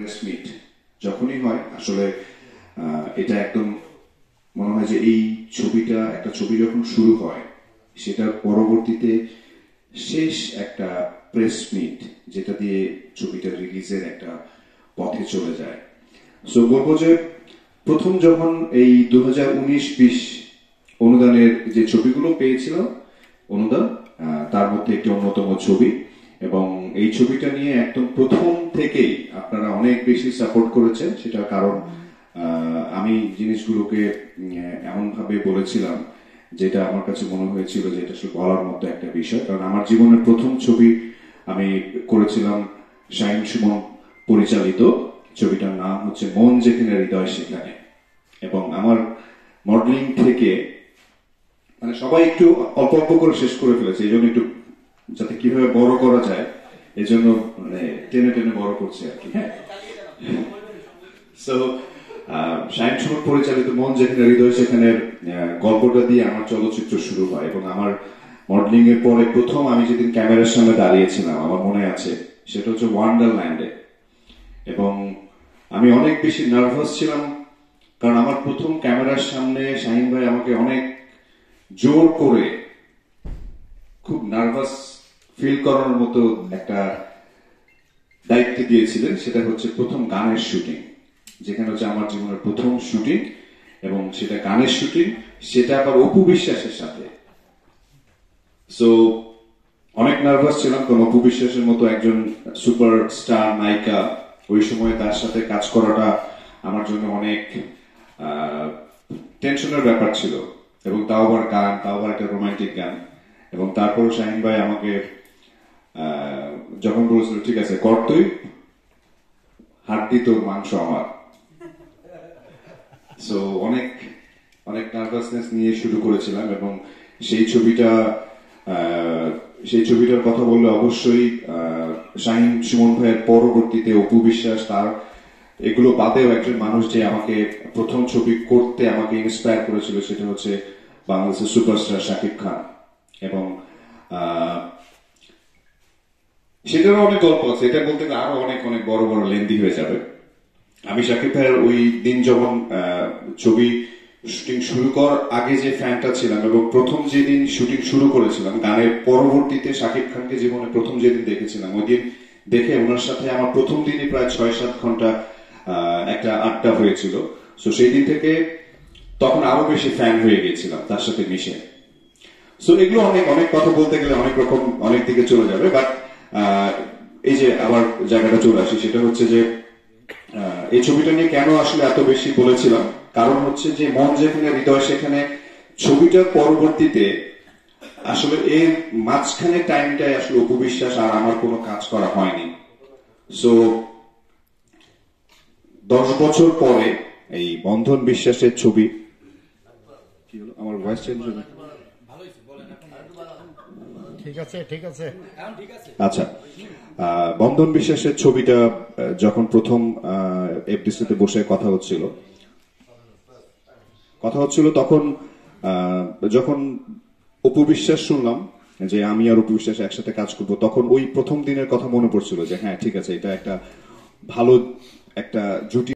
Press meet যখনই হয় আসলে এটা একদম মনে হয় যে এই ছবিটা একটা ছবি যখন শুরু হয় সেটার পরবর্তীতে শেষ একটা প্রেস মিট যেটা দিয়ে ছবিটা রিলিজের একটা পথে চলে যায়। সো বলবো যে প্রথম যখন এই 2019-20 অনুদানের যে ছবিগুলো পেয়েছিলাম অনুদান, তার মধ্যে একটি অন্যতম ছবি, এবং এই ছবিটা নিয়ে একদম প্রথম থেকেই আপনারা অনেক বেশি সাপোর্ট করেছেন। সেটার কারণ আমি জিনিসগুলোকে এমন ভাবে বলেছিলাম যেটা আমার কাছে মনে হয়েছিল যে এটা আসলে বলার মতো একটা বিষয়। কারণ আমার জীবনের প্রথম ছবি আমি করেছিলাম শাহিন সুমন পরিচালিত, ছবিটার নাম হচ্ছে মন যেখানে হৃদয় সেখানে। এবং আমার মডেলিং থেকে মানে সবাই একটু অল্প অল্প করে শেষ করে ফেলেছে, এই জন্য একটু যাতে কিভাবে বড় করা যায় এই জন্য মানে টেনে টেনে বড় করছে আর কি। হ্যাঁ, সো শাহিন সুমন পরিচালিত মন যেখানে হৃদয় সেখানে গল্পটা দিয়ে আমার চলচ্চিত্র শুরু হয়। এবং আমার মডেলিং এর পরে প্রথম আমি যেদিন ক্যামেরার সামনে দাঁড়িয়েছিলাম আমার মনে আছে সেটা হচ্ছে ওয়ান্ডারল্যান্ডে। এবং আমি অনেক বেশি নার্ভাস ছিলাম কারণ আমার প্রথম ক্যামেরার সামনে শাহিন ভাই আমাকে অনেক জোর করে খুব নার্ভাস ফিল করানোর মতো একটা দায়িত্ব দিয়েছিলেন। সেটা হচ্ছে প্রথম গানের শুটিং, যেখানে হচ্ছে আমার জীবনের প্রথম শুটিং, এবং সেটা গানের শুটিং, সেটা আবার অপু বিশ্বাসের সাথে। সো অনেক নার্ভাস ছিলাম কারণ অপু বিশ্বাসের মতো একজন সুপার স্টার নায়িকা, ওই সময় তার সাথে কাজ করাটা আমার জন্য অনেক টেনশনের ব্যাপার ছিল। এবং তাও আবার গান, তাও আবার একটা রোমান্টিক গান। এবং তারপর শাহিন ভাই আমাকে যখন বলেছিল ঠিক আছে কর তুই, হাড্ডি তোর মাংস আমার। সো অনেক অনেক নার্ভাসনেস নিয়ে শুরু করেছিলাম। এবং সেই ছবিটার কথা বললে অবশ্যই শাহিন সুমন ভাইয়ের পরবর্তীতে অপু বিশ্বাস, তার এগুলো বাদেও একজন মানুষ যে আমাকে প্রথম ছবি করতে আমাকে ইন্সপায়ার করেছিল সেটা হচ্ছে বাংলাদেশের সুপারস্টার শাকিব খান। এবং সেটারও অনেক গল্প আছে, এটা বলতে গেলে আরো অনেক অনেক বড় বড় লেন্দি হয়ে যাবে। আমি শাকিব ভাইয়ের ওই দিন যখন ছবি শুটিং শুরু করার আগে যে ফ্যানটা ছিলাম এবং প্রথম যেদিন শুটিং শুরু করেছিলাম গানের পরবর্তীতে শাকিব খানকে জীবনে প্রথম যেদিন দেখেছিলাম, ওই দিন দেখে ওনার সাথে আমার প্রথম দিনই প্রায় 6-7 ঘন্টা একটা আড্ডা হয়েছিল। সো সেই দিন থেকে তখন আরো বেশি ফ্যান হয়ে গিয়েছিলাম তার সাথে মিশে। সো এগুলো অনেক অনেক কথা বলতে গেলে অনেক রকম অনেক দিকে চলে যাবে, বাট এই যে আবার জায়গাটা চলে আসি, সেটা হচ্ছে যে এই ছবিটা নিয়ে কেন আসলে এত বেশি বলেছিলাম, কারণ হচ্ছে যে মন যেখানে হৃদয় সেখানে ছবিটার পরবর্তীতে আসলে এর মাঝখানে টাইমটাই আসলে অপু বিশ্বাস আর আমার কোনো কাজ করা হয়নি। সো 10 বছর পরে এই বন্ধন বিশ্বাসের ছবি, কি হলো আমার ভয়েস চেঞ্জ হলো? ঠিক আছে ঠিক আছে আচ্ছা, বন্ধন বিশ্বাসের ছবিটা যখন প্রথম এফডিসিতে বসে কথা হচ্ছিল তখন যখন অপু বিশ্বাস শুনলাম যে আমি আর অপু বিশ্বাস একসাথে কাজ করব, তখন ওই প্রথম দিনের কথা মনে পড়ছিল যে হ্যাঁ ঠিক আছে, এটা একটা ভালো একটা জুটি।